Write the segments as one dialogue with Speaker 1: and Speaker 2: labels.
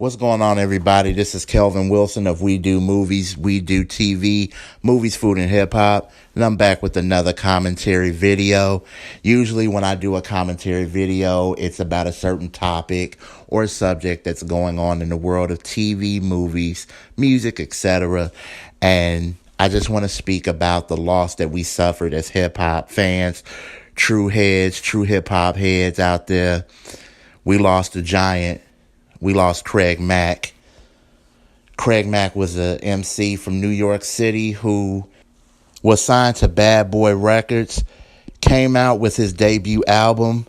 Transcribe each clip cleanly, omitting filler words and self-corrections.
Speaker 1: What's going on, everybody? This is Kelvin Wilson of We Do Movies, We Do TV, Movies, Food, and Hip Hop, and I'm back with another commentary video. Usually when I do a commentary video, it's about a certain topic or a subject that's going on in the world of TV, movies, music, etc. And I just want to speak about the loss that we suffered as hip hop fans, true heads, true hip hop heads out there. We lost a giant. We lost Craig Mack. Craig Mack was a MC from New York City who was signed to Bad Boy Records, came out with his debut album,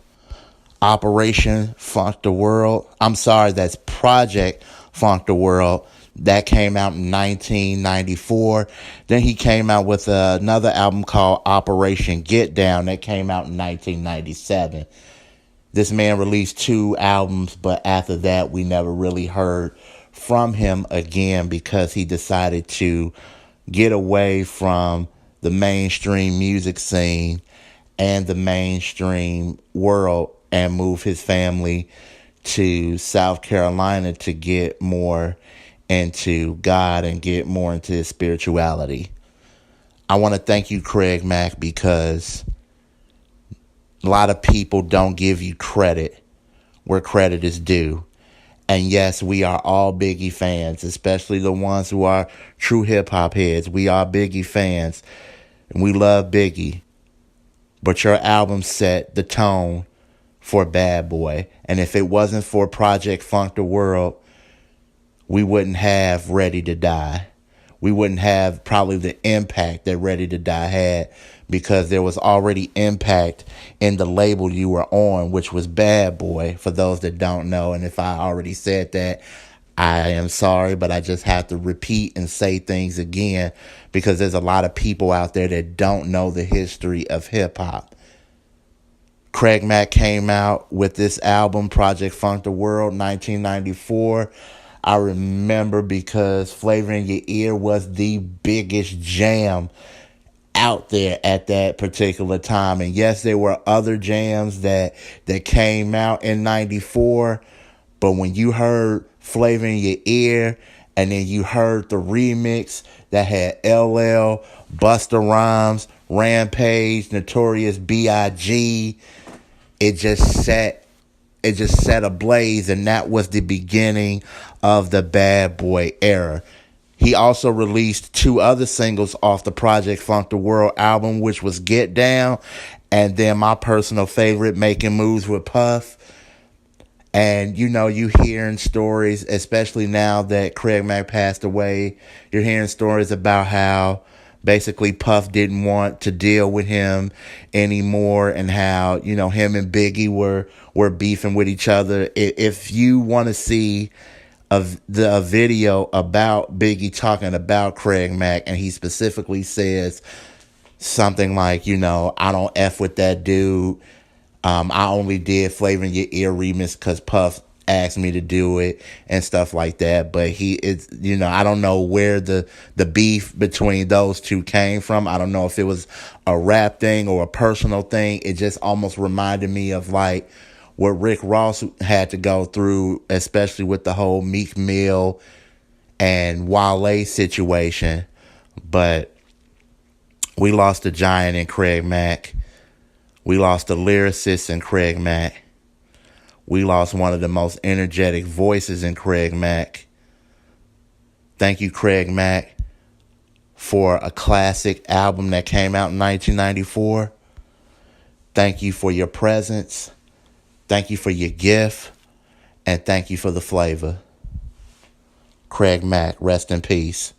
Speaker 1: Operation Funk the World. That's Project Funk the World. That came out in 1994. Then he came out with another album called Operation Get Down that came out in 1997. This man released 2 albums, but after that, we never really heard from him again because he decided to get away from the mainstream music scene and the mainstream world and move his family to South Carolina to get more into God and get more into his spirituality. I want to thank you, Craig Mack, because a lot of people don't give you credit where credit is due. And yes, we are all Biggie fans, especially the ones who are true hip-hop heads. We are Biggie fans, and we love Biggie. But your album set the tone for Bad Boy. And if it wasn't for Project Funk the World, we wouldn't have Ready to Die. We wouldn't have probably the impact that Ready to Die had, because there was already impact in the label you were on, which was Bad Boy, for those that don't know. And if I already said that, I am sorry, but I just have to repeat and say things again because there's a lot of people out there that don't know the history of hip-hop. Craig Mack came out with this album, Project Funk the World, 1994. I remember because Flavor in Your Ear was the biggest jam out there at that particular time. And yes, there were other jams that came out in 94, but when you heard Flavor in Your Ear and then you heard the remix that had LL, Busta Rhymes, Rampage, Notorious B.I.G., it just set ablaze, and that was the beginning of the Bad Boy era. He also released 2 other singles off the Project Funk the World album, which was Get Down, and then my personal favorite, Making Moves with Puff. And, you hearing stories, especially now that Craig Mack passed away, you're hearing stories about how basically Puff didn't want to deal with him anymore, and how, him and Biggie were beefing with each other. If you want to see a video about Biggie talking about Craig Mack, and he specifically says something like, I don't F with that dude. I only did Flavor in Your Ear remix because Puff asked me to do it and stuff like that. But I don't know where the beef between those two came from. I don't know if it was a rap thing or a personal thing. It just almost reminded me of like what Rick Ross had to go through, especially with the whole Meek Mill and Wale situation. But we lost a giant in Craig Mack. We lost a lyricist in Craig Mack. We lost one of the most energetic voices in Craig Mack. Thank you, Craig Mack, for a classic album that came out in 1994. Thank you for your presence. Thank you for your gift. And thank you for the flavor. Craig Mack, rest in peace.